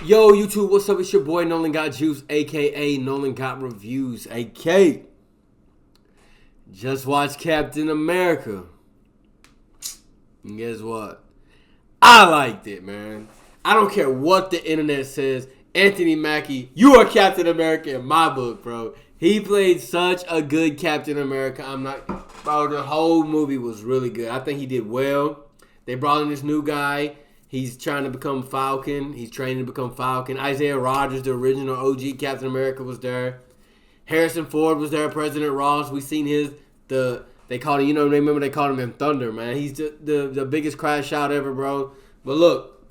Yo, YouTube, what's up? It's your boy Nolan Got Juice, aka Nolan Got Reviews, aka just watched Captain America. And guess what? I liked it, man. I don't care what the internet says. Anthony Mackie, you are Captain America in my book, bro. He played such a good Captain America. Bro, the whole movie was really good. I think he did well. They brought in this new guy. He's trying to become Falcon. He's training to become Falcon. Isaiah Rogers, the original OG Captain America, was there. Harrison Ford was there. President Ross. We seen they called him, remember they called him Thunder, man. He's the biggest crash out ever, bro. But look,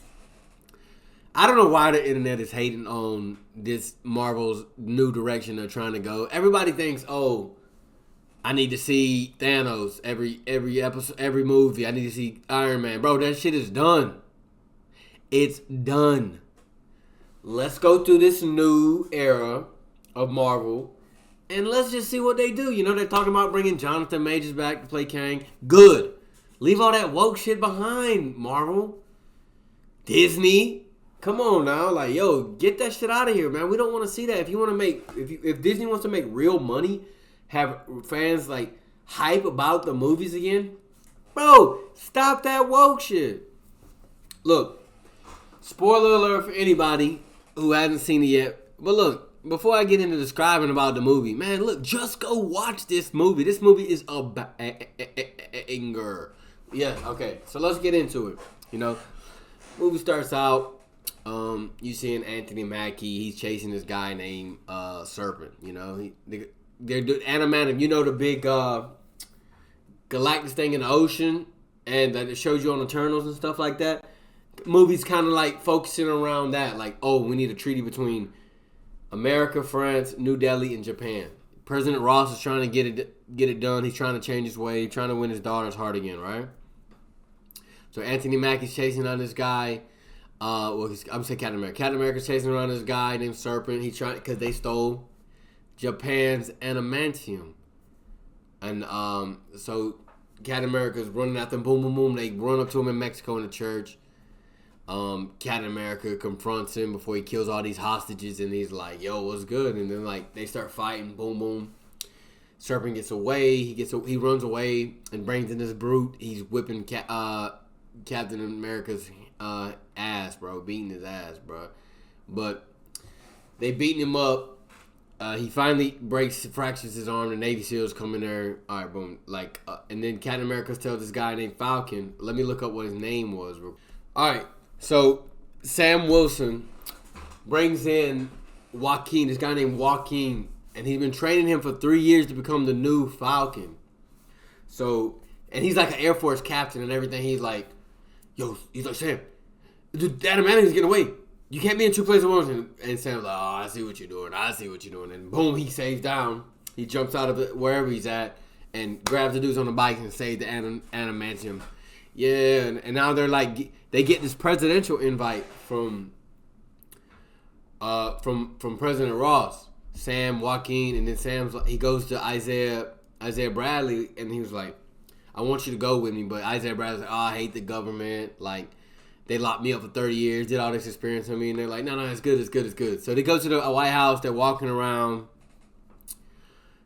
I don't know why the internet is hating on this Marvel's new direction they're trying to go. Everybody thinks, I need to see Thanos every episode, every movie. I need to see Iron Man. Bro, that shit is done. It's done. Let's go through this new era of Marvel, and let's just see what they do. They're talking about bringing Jonathan Majors back to play Kang. Good. Leave all that woke shit behind, Marvel. Disney. Come on now. Get that shit out of here, man. We don't want to see that. If Disney wants to make real money, have fans, hype about the movies again, bro, stop that woke shit. Look. Spoiler alert for anybody who hasn't seen it yet. But look, before I get into describing about the movie, man, look, just go watch this movie. This movie is a banger. Yeah, okay. So let's get into it. Movie starts out, you seeing Anthony Mackie. He's chasing this guy named Serpent. They're doing animated. The big Galactus thing in the ocean, and that it shows you on Eternals and stuff like that. Movie's kind of focusing around that. We need a treaty between America, France, New Delhi, and Japan. President Ross is trying to get it done. He's trying to change his way, trying to win his daughter's heart again, right? So Anthony Mackie's chasing on this guy. I'm saying Captain America. Captain America's chasing around this guy named Serpent. He's trying because they stole Japan's adamantium, and so Captain America's running after them. Boom, boom, boom. They run up to him in Mexico in the church. Captain America confronts him before he kills all these hostages, and he's like, "Yo, what's good?" And then they start fighting. Boom, boom. Serpent gets away. He runs away and brings in this brute. He's whipping Captain America's ass, bro, beating his ass, bro. But they beating him up. He finally fractures his arm. The Navy SEALs come in there. All right, boom. And then Captain America tells this guy named Falcon. Let me look up what his name was. All right. So, Sam Wilson brings in Joaquin, this guy named Joaquin, and he's been training him for 3 years to become the new Falcon. So, and he's like an Air Force captain and everything. He's like, Sam, dude, that adamantium's getting away. You can't be in two places at once. And Sam's like, I see what you're doing. And boom, he saves down. He jumps out of wherever he's at and grabs the dudes on the bike and saves the adamantium. Yeah, and now they're they get this presidential invite from President Ross, Sam, Joaquin, and then he goes to Isaiah Bradley, and he was like, I want you to go with me, but Isaiah Bradley's like, I hate the government, they locked me up for 30 years, did all this experience on me, and they're like, no, it's good. So they go to the White House, they're walking around.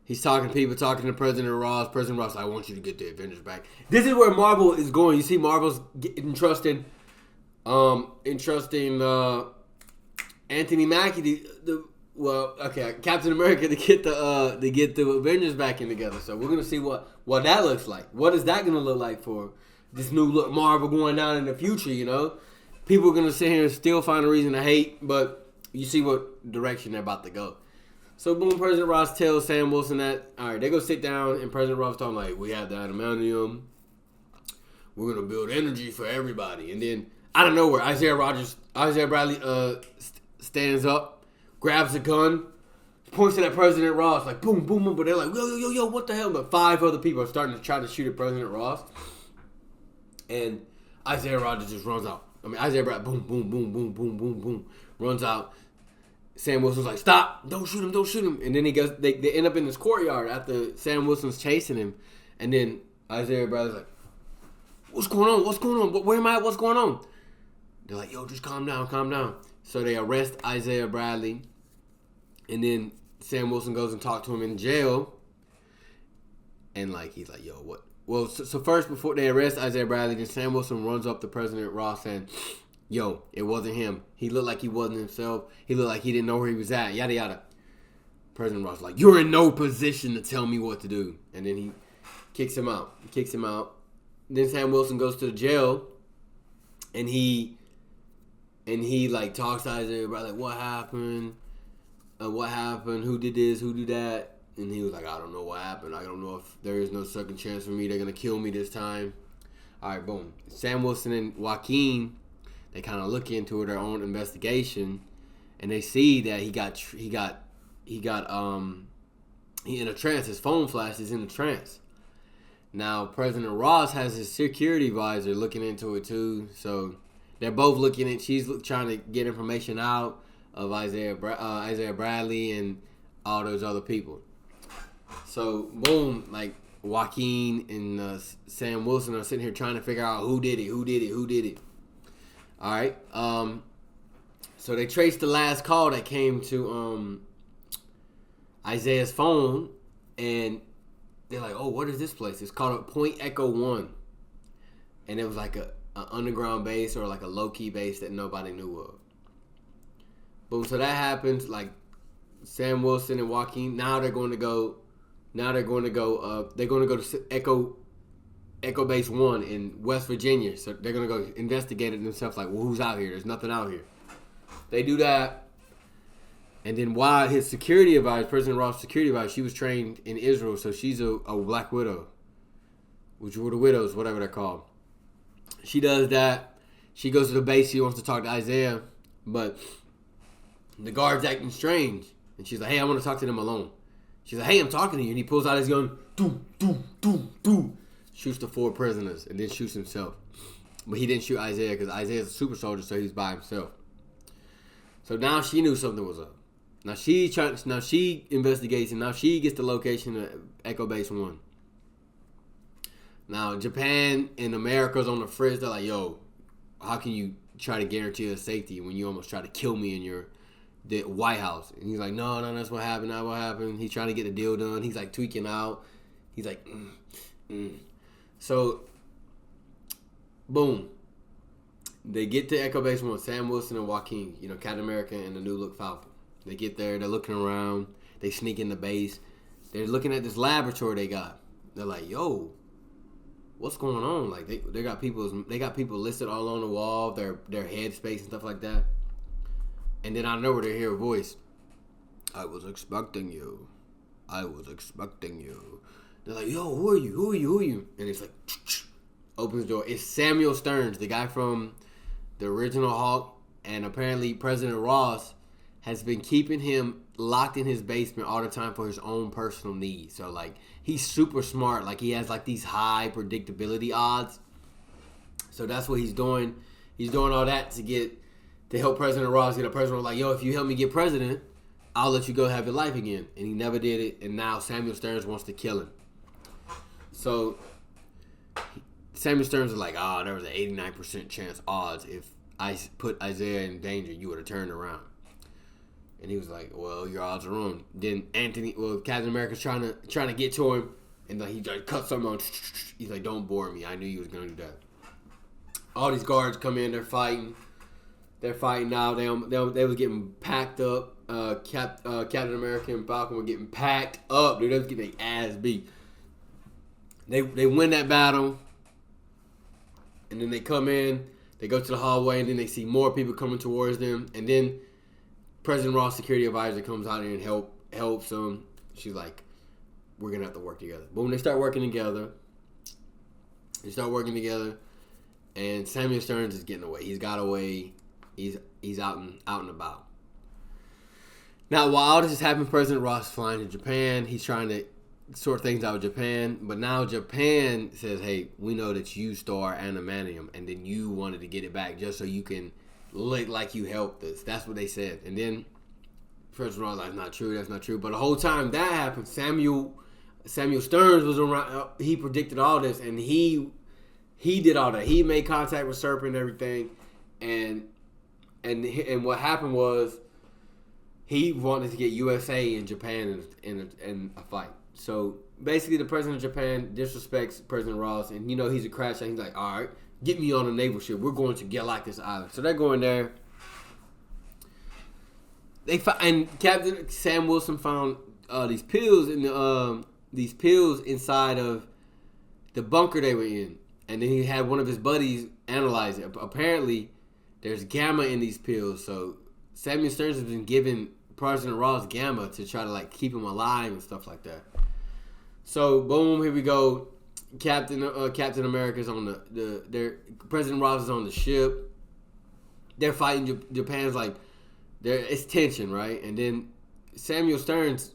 He's talking to President Ross. President Ross, I want you to get the Avengers back. This is where Marvel is going. You see, Marvel's entrusting Anthony Mackie, Captain America to get the Avengers back in together. So we're gonna see what that looks like. What is that gonna look like for this new look Marvel going down in the future? People are gonna sit here and still find a reason to hate, but you see what direction they're about to go. So, boom, President Ross tells Sam Wilson that, all right, they go sit down, and President Ross talking we have the adamantium. We're going to build energy for everybody. And then, out of nowhere, Isaiah Bradley stands up, grabs a gun, points it at President Ross, boom, boom, boom. But they're like, yo, what the hell? But 5 other people are starting to try to shoot at President Ross. And Isaiah Rogers just runs out. Isaiah Bradley, boom, boom, boom, boom, boom, boom, boom, runs out. Sam Wilson's like, stop, don't shoot him. And then they end up in this courtyard after Sam Wilson's chasing him. And then Isaiah Bradley's like, what's going on? Where am I at? What's going on? They're like, yo, just calm down. So they arrest Isaiah Bradley, and then Sam Wilson goes and talks to him in jail. And like he's like, yo, what? Well, so first before they arrest Isaiah Bradley, then Sam Wilson runs up to President Ross saying, yo, it wasn't him. He looked like he wasn't himself. He looked like he didn't know where he was at. Yada yada. President Ross like, you're in no position to tell me what to do. And then he kicks him out. Then Sam Wilson goes to the jail, and he like talks to Isaiah about like what happened, who did this, who did that, and he was like, I don't know what happened. I don't know if there is no second chance for me. They're gonna kill me this time. All right, boom. Sam Wilson and Joaquin, they kind of look into their own investigation, and they see that he in a trance. His phone flashes in a trance. Now, President Ross has his security advisor looking into it too. So they're both looking at. She's trying to get information out of Isaiah Bradley and all those other people. So boom, like Joaquin and Sam Wilson are sitting here trying to figure out who did it. All right. So they traced the last call that came to Isaiah's phone, and they're like, oh, what is this place? It's called Point Echo 1. And it was like a underground base or like a low-key base that nobody knew of. Boom, so that happens. Like Sam Wilson and Joaquin, they're going to go to Echo Base 1 in West Virginia. So they're going to go investigate it themselves like, well, who's out here? There's nothing out here. They do that. And then while his security advisor, President Ross' security advisor, she was trained in Israel, so she's a black widow, which were the widows, whatever they're called. She does that. She goes to the base. She wants to talk to Isaiah, but the guard's acting strange. And she's like, hey, I want to talk to them alone. She's like, hey, I'm talking to you. And he pulls out his gun, shoots the 4 prisoners, and then shoots himself. But he didn't shoot Isaiah because Isaiah's a super soldier, so he's by himself. So now she knew something was up. Now she investigates, and now she gets the location of Echo Base 1. Now Japan and America's on the fritz. They're like, yo, how can you try to guarantee us safety when you almost try to kill me in the White House? And he's like, no, that's what happened. Not what happened. He's trying to get the deal done. He's like tweaking out. He's like, So, boom. They get to Echo Base 1, Sam Wilson and Joaquin, Captain America and the New Look Falcon. They get there, they're looking around, they sneak in the base. They're looking at this laboratory they got. They're like, yo, what's going on? Like they got people listed all on the wall, their headspace and stuff like that. And then out of nowhere they hear a voice. I was expecting you. They're like, yo, who are you? And it's like, opens the door. It's Samuel Stearns, the guy from the original Hulk, and apparently President Ross has been keeping him locked in his basement all the time for his own personal needs. So, like, he's super smart. Like, he has, like, these high predictability odds. So that's what he's doing. He's doing all that to help President Ross get a president. Like, yo, if you help me get president, I'll let you go have your life again. And he never did it. And now Samuel Stearns wants to kill him. So Samuel Stearns is like, there was an 89% chance odds if I put Isaiah in danger, you would have turned around. And he was like, well, your odds are wrong. Then Captain America's trying to get to him, and like he like cuts something on. He's like, don't bore me. I knew you was going to do that. All these guards come in, they're fighting. They're fighting now. They was getting packed up. Captain America and Falcon were getting packed up. Dude, they was getting their ass beat. They win that battle. And then they come in, they go to the hallway, and then they see more people coming towards them. And then President Ross' security advisor comes out here and helps them. She's like, we're going to have to work together. Boom, they start working together. And Samuel Stearns is getting away. He's got away. He's out and about. Now, while all this is happening, President Ross is flying to Japan. He's trying to sort things out with Japan. But now Japan says, hey, we know that you stole our adamantium, and then you wanted to get it back just so you can look like you helped us. That's what they said. And then President Ross like, that's not true. But the whole time that happened, Samuel Stearns was around. He predicted all this, and he did all that. He made contact with Serpent and everything. And and what happened was he wanted to get USA and Japan in a fight. So basically, the president of Japan disrespects President Ross, and he's a crash. And he's like, all right, get me on a naval ship. We're going to Galactus Island. So they're going there. And Captain Sam Wilson found these pills inside of the bunker they were in, and then he had one of his buddies analyze it. Apparently, there's gamma in these pills. So Samuel Stearns has been giving President Ross gamma to try to keep him alive and stuff like that. So boom, here we go. Captain America's on President Ross is on the ship. They're fighting. Japan's it's tension, right? And then Samuel Stearns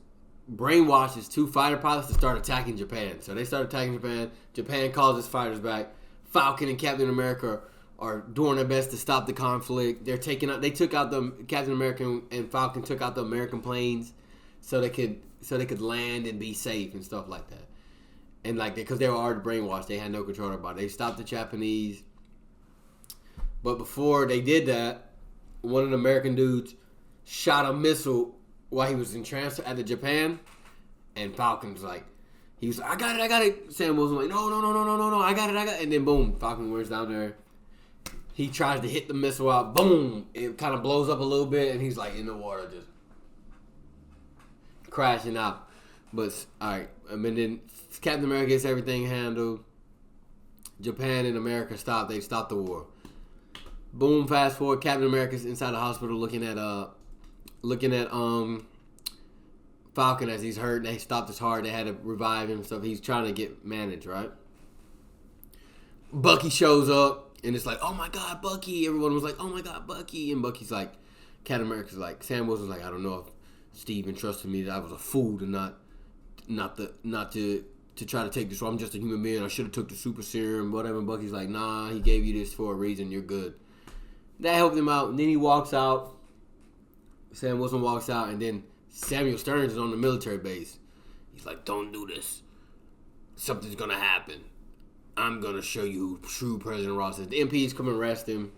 brainwashes 2 fighter pilots to start attacking Japan. So they start attacking Japan. Japan calls its fighters back. Falcon and Captain America are doing their best to stop the conflict. They took out the Captain America and Falcon took out the American planes so they could land and be safe and stuff like that. And because they were already brainwashed, they had no control about it. They stopped the Japanese. But before they did that, one of the American dudes shot a missile while he was in transfer at the Japan, and Falcon's he was like, I got it. Sam Wilson was like, no, I got it. And then boom, Falcon wears down there. He tries to hit the missile out. Boom, it kind of blows up a little bit, and he's in the water, just crashing out. But all right, and then Captain America gets everything handled. Japan and America stop. They stop the war. Boom, fast forward, Captain America's inside the hospital looking at Falcon as he's hurt. They stopped his heart. They had to revive him and stuff. He's trying to get managed, right? Bucky shows up, and it's like, oh my God, Bucky. Everyone was like, oh my God, Bucky. And Bucky's like, Captain America's like, Sam Wilson's like, I don't know if Steve entrusted me that I was a fool to not to try to take this. I'm just a human being. I should have took the super serum, whatever. And Bucky's like, nah, he gave you this for a reason. You're good. That helped him out. And then he walks out. Sam Wilson walks out, and then Samuel Stearns is on the military base. He's like, don't do this. Something's going to happen. I'm going to show you who true President Ross is. The MPs come and arrest him.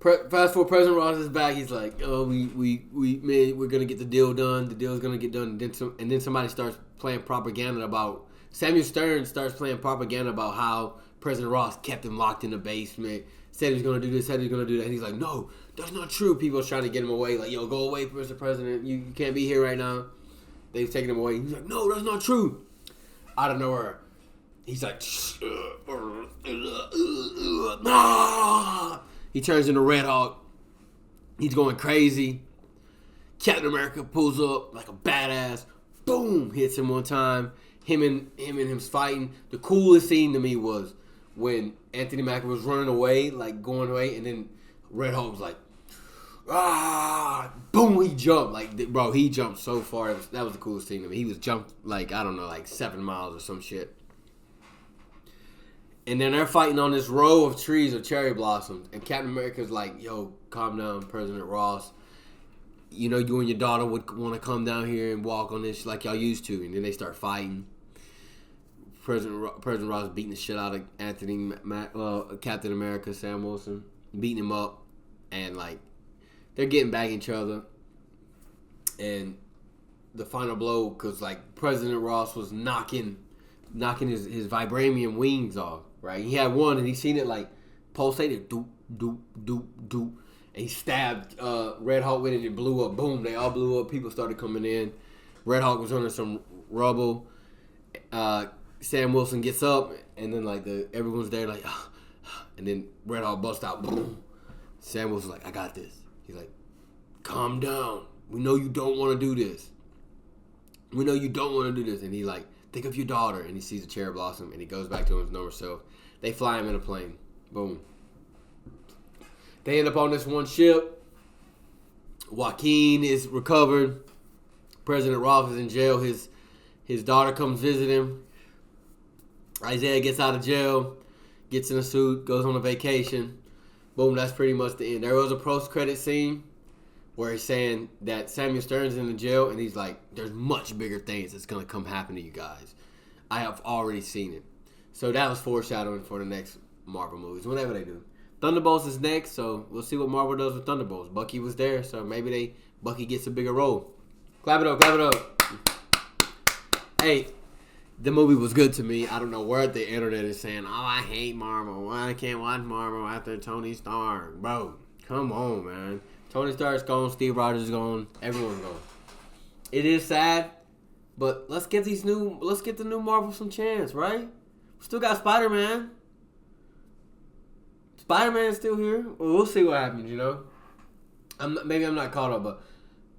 Fast forward, President Ross is back. He's like, oh, we're going to get the deal done. The deal's going to get done. And then somebody starts playing propaganda about, Samuel Stearns starts playing propaganda about how President Ross kept him locked in the basement, said he was going to do this, said he was going to do that. And he's like, no, that's not true. People are trying to get him away. Like, yo, go away, Mr. President. You can't be here right now. They've taken him away. He's like, no, that's not true. Out of nowhere, he's like, he turns into Red Hawk. He's going crazy. Captain America pulls up like a badass. Boom, hits him one time. Him and him's fighting. The coolest scene to me was when Anthony Mackie was running away, going away, and then Red Hawk was like, boom, he jumped. He jumped so far. That was the coolest thing to me. He was jumped, 7 miles or some shit. And then they're fighting on this row of trees of cherry blossoms. And Captain America's like, yo, calm down, President Ross. You and your daughter would want to come down here and walk on this like y'all used to. And then they start fighting. President Ross beating the shit out of Captain America, Sam Wilson, beating him up, and they're getting back at each other. And the final blow, because President Ross was knocking his vibranium wings off, right? He had one, and he seen it pulsated, doop doop doop doop, and he stabbed Red Hawk with it, and it blew up. Boom! They all blew up. People started coming in. Red Hawk was under some rubble. Sam Wilson gets up, and then everyone's there and then Red Hawk busts out. Boom. Sam Wilson's like, I got this. He's like, calm down. We know you don't want to do this. And he think of your daughter. And he sees a cherry blossom, and he goes back to his normal self. They fly him in a plane. Boom. They end up on this one ship. Joaquin is recovered. President Ross is in jail. His daughter comes visit him. Isaiah gets out of jail, gets in a suit, goes on a vacation. Boom, that's pretty much the end. There was a post-credit scene where he's saying that Samuel Stearns is in the jail, and he's like, there's much bigger things that's going to come happen to you guys. I have already seen it. So that was foreshadowing for the next Marvel movies, whenever they do. Thunderbolts is next, so we'll see what Marvel does with Thunderbolts. Bucky was there, so maybe Bucky gets a bigger role. Clap it up, clap it up. Hey, the movie was good to me. I don't know where the internet is saying, oh, I hate Marvel. Why I can't watch Marvel after Tony Stark. Bro, come on, man. Tony Stark's gone, Steve Rogers is gone, everyone's gone. It is sad, but let's get the new Marvel some chance, right? We still got Spider-Man. Spider-Man's still here. Well, we'll see what happens, you know. Maybe I'm not caught up, but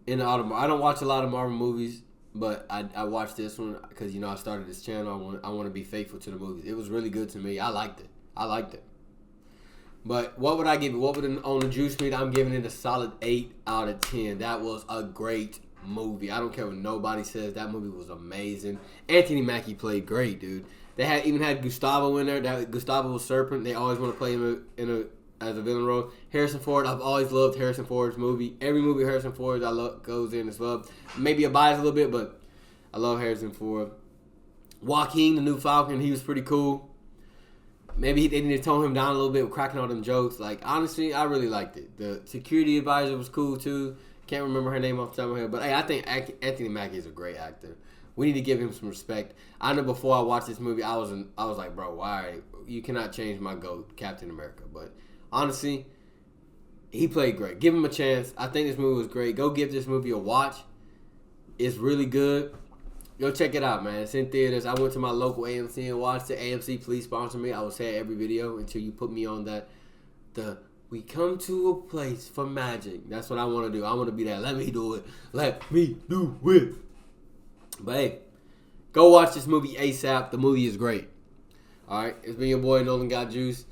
in the autumn, I don't watch a lot of Marvel movies, but I watched this one because, you know, I started this channel. I want to be faithful to the movies. It was really good to me. I liked it. But what would I give it? What would on the juice meter? I'm giving it a solid 8 out of 10. That was a great movie. I don't care what nobody says. That movie was amazing. Anthony Mackie played great, dude. They even had Gustavo in there. Gustavo was Serpent. They always want to play him as a villain role. Harrison Ford. I've always loved Harrison Ford's movie. Every movie Harrison Ford goes in as well. Maybe a bias a little bit, but I love Harrison Ford. Joaquin, the new Falcon, he was pretty cool. Maybe they need to tone him down a little bit with cracking all them jokes. Like, honestly, I really liked it. The security advisor was cool, too. Can't remember her name off the top of my head. But, hey, I think Anthony Mackie is a great actor. We need to give him some respect. I know before I watched this movie, I was like, bro, why? You cannot change my GOAT, Captain America. But, honestly, he played great. Give him a chance. I think this movie was great. Go give this movie a watch. It's really good. Go check it out, man. It's in theaters. I went to my local AMC and watched it. AMC, please sponsor me. I will say it every video until you put me on that. We come to a place for magic. That's what I want to do. I want to be that. Let me do it. Let me do it. But hey, go watch this movie ASAP. The movie is great. All right, it's been your boy Nolan Got Juice,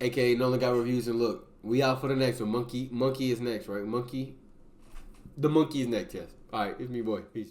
aka Nolan Got Reviews. And look, we out for the next one. Monkey is next, right? The monkey is next. Yes. All right, it's me, boy. Peace.